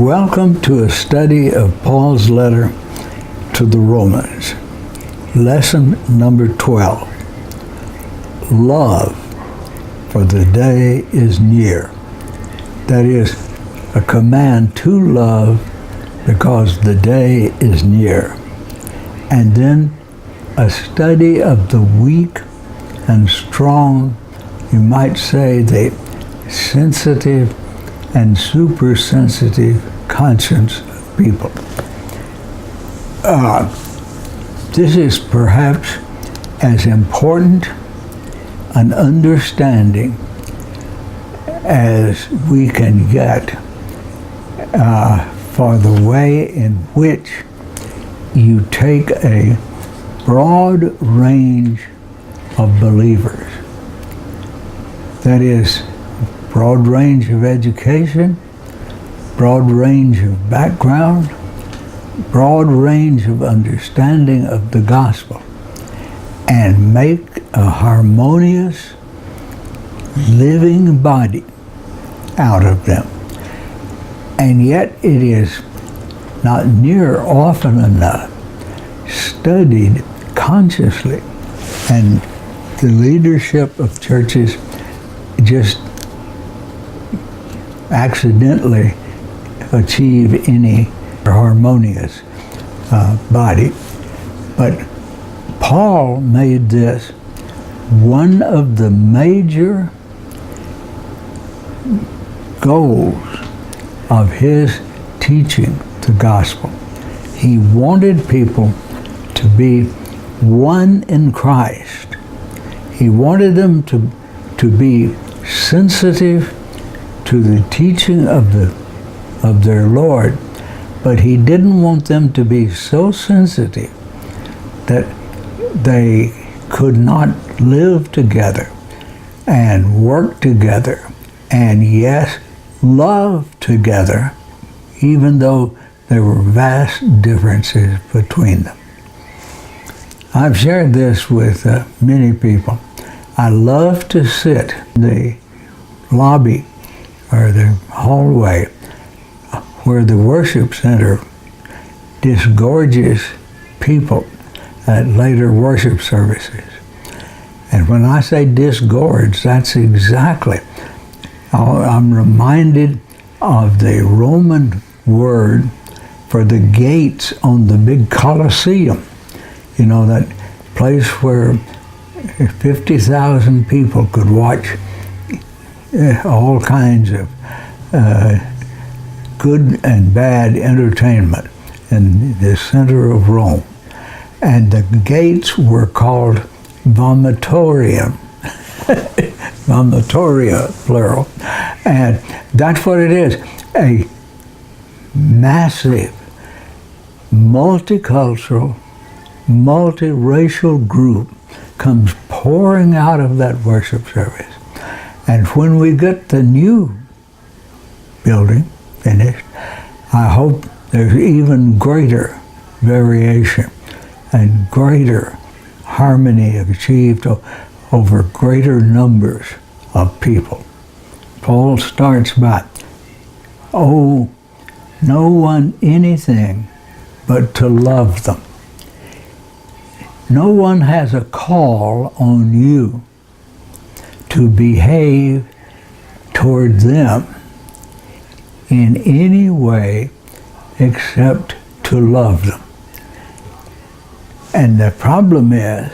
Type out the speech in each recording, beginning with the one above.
Welcome to a study of Paul's letter to the Romans. Lesson number 12. Love, for the day is near. That is a command to love because the day is near. And then a study of the weak and strong, you might say the sensitive and supersensitive conscience of people. This is perhaps as important an understanding as we can get for the way in which you take a broad range of believers. That is, broad range of education, broad range of background, broad range of understanding of the gospel, and make a harmonious, living body out of them. And yet it is not near often enough studied consciously, and the leadership of churches just accidentally achieve any harmonious body. But Paul made this one of the major goals of his teaching the gospel. He wanted people to be one in Christ. He wanted them to be sensitive to the teaching of their Lord, but he didn't want them to be so sensitive that they could not live together and work together and yes, love together, even though there were vast differences between them. I've shared this with many people. I love to sit in the lobby or the hallway where the worship center disgorges people at later worship services. And when I say disgorge, that's exactly, I'm reminded of the Roman word for the gates on the big Colosseum. You know, that place where 50,000 people could watch all kinds of good and bad entertainment in the center of Rome. And the gates were called vomitorium. Vomitoria, plural. And that's what it is. A massive, multicultural, multiracial group comes pouring out of that worship service. And when we get the new building finished, I hope there's even greater variation and greater harmony achieved over greater numbers of people. Paul starts by, owe no one anything but to love them. No one has a call on you to behave toward them in any way except to love them. And the problem is,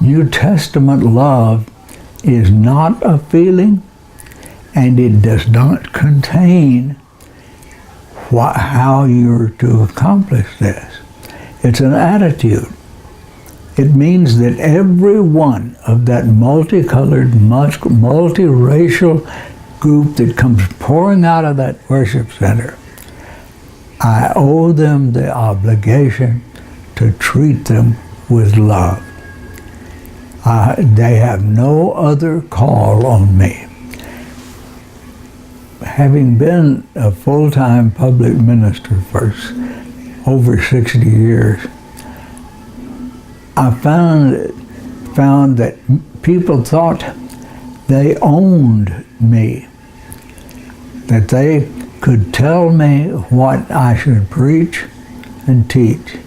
New Testament love is not a feeling, and it does not contain how you're to accomplish this. It's an attitude. It means that every one of that multicolored, multiracial group that comes pouring out of that worship center, I owe them the obligation to treat them with love. They have no other call on me. Having been a full-time public minister for over 60 years, I found that people thought they owned me. that they could tell me what I should preach and teach,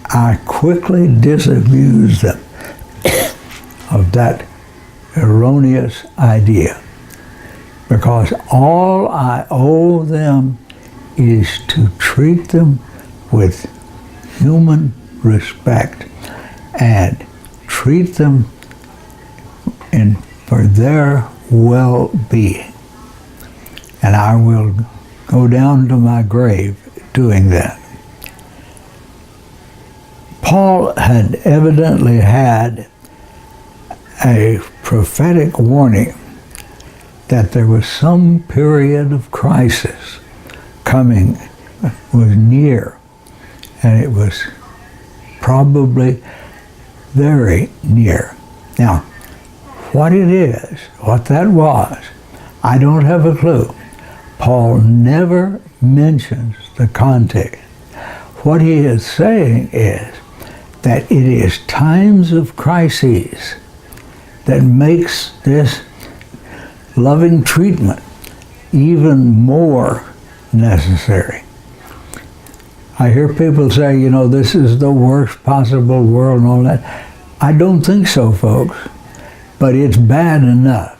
I quickly disabused them of that erroneous idea, because all I owe them is to treat them with human respect and treat them for their well-being. And I will go down to my grave doing that. Paul had evidently had a prophetic warning that there was some period of crisis coming, was near, and it was probably very near. Now, what it is, what that was, I don't have a clue. Paul never mentions the context. What he is saying is that it is times of crises that makes this loving treatment even more necessary. I hear people say, this is the worst possible world and all that. I don't think so, folks, but it's bad enough.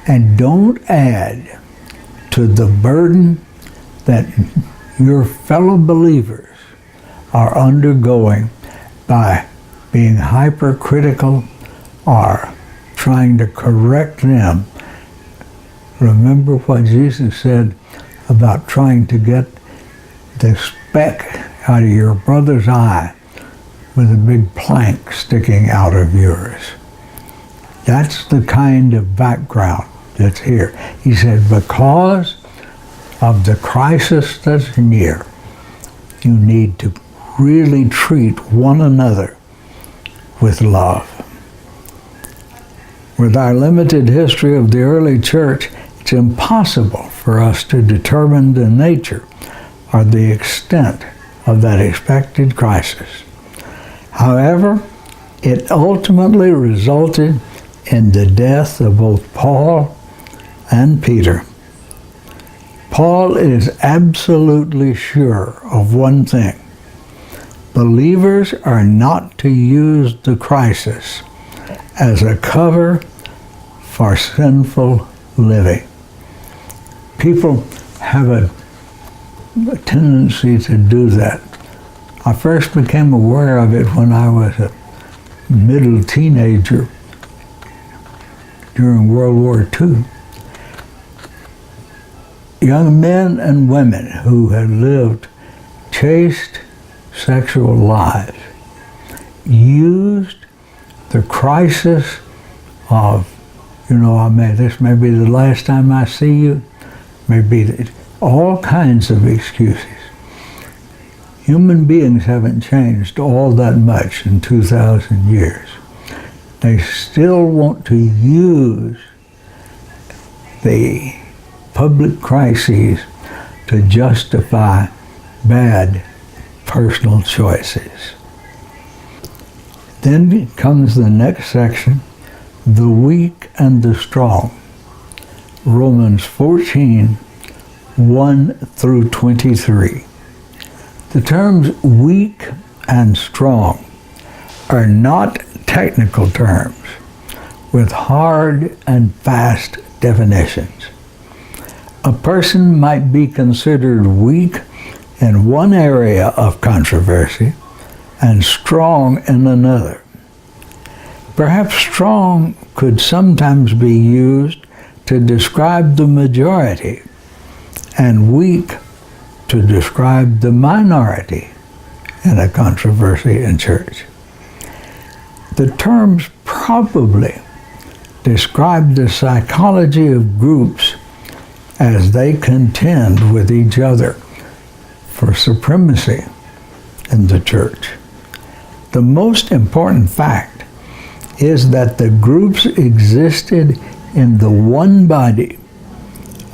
And don't add to the burden that your fellow believers are undergoing by being hypercritical or trying to correct them. Remember what Jesus said about trying to get the speck out of your brother's eye with a big plank sticking out of yours. That's the kind of background that's here. He said, because of the crisis that's near, you need to really treat one another with love. With our limited history of the early church, it's impossible for us to determine the nature or the extent of that expected crisis. However, it ultimately resulted in the death of both Paul and Peter. Paul is absolutely sure of one thing. Believers are not to use the crisis as a cover for sinful living. People have a tendency to do that. I first became aware of it when I was a middle teenager during World War II. Young men and women who had lived chaste sexual lives used the crisis of, this may be the last time I see you, maybe all kinds of excuses. Human beings haven't changed all that much in 2,000 years. They still want to use the public crises to justify bad personal choices. Then comes the next section, the weak and the strong. Romans 14, 1 through 23. The terms weak and strong are not technical terms with hard and fast definitions. A person might be considered weak in one area of controversy and strong in another. Perhaps strong could sometimes be used to describe the majority and weak to describe the minority in a controversy in church. The terms probably describe the psychology of groups as they contend with each other for supremacy in the church. The most important fact is that the groups existed in the one body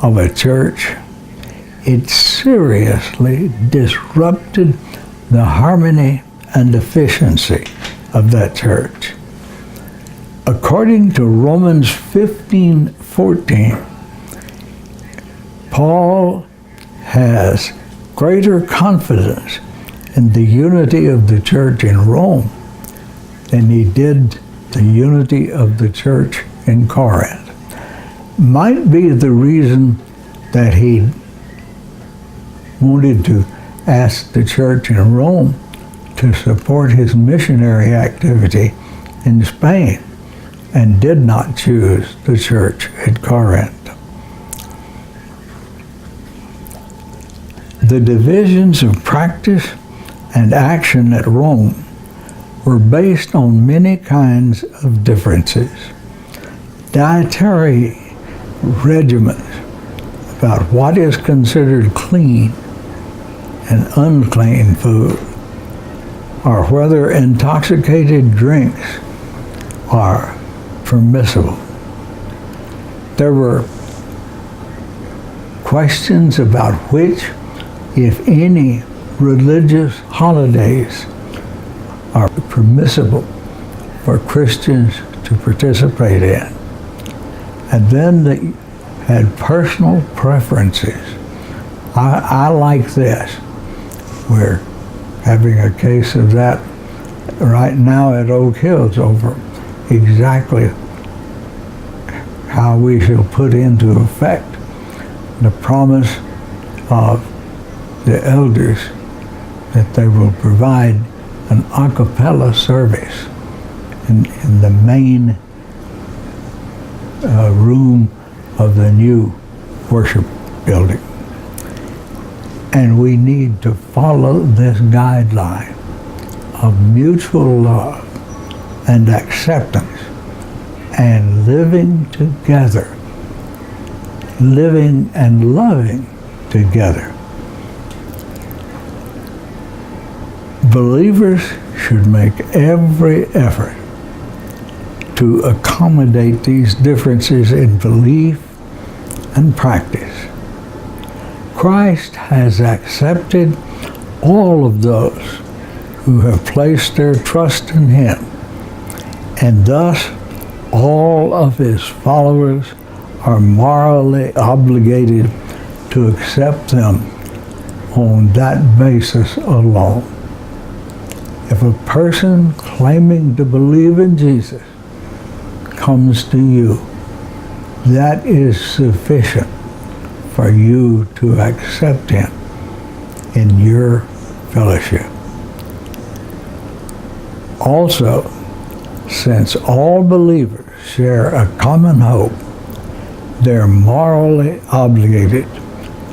of a church. It seriously disrupted the harmony and efficiency of that church. According to Romans 15:14, Paul has greater confidence in the unity of the church in Rome than he did the unity of the church in Corinth. Might be the reason that he wanted to ask the church in Rome to support his missionary activity in Spain and did not choose the church at Corinth. The divisions of practice and action at Rome were based on many kinds of differences. Dietary regimens about what is considered clean and unclean food, or whether intoxicated drinks are permissible. There were questions about which, if any, religious holidays are permissible for Christians to participate in. And then they had personal preferences. I like this. We're having a case of that right now at Oak Hills over exactly how we shall put into effect the promise of the elders that they will provide an a cappella service in the main room of the new worship building. And we need to follow this guideline of mutual love and acceptance and living together, living and loving together. Believers should make every effort to accommodate these differences in belief and practice. Christ has accepted all of those who have placed their trust in him, and thus all of his followers are morally obligated to accept them on that basis alone. If a person claiming to believe in Jesus comes to you, that is sufficient for you to accept him in your fellowship. Also, since all believers share a common hope, they're morally obligated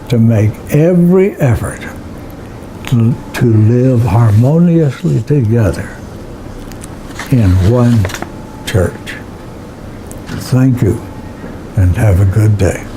to make every effort to live harmoniously together in one church. Thank you, and have a good day.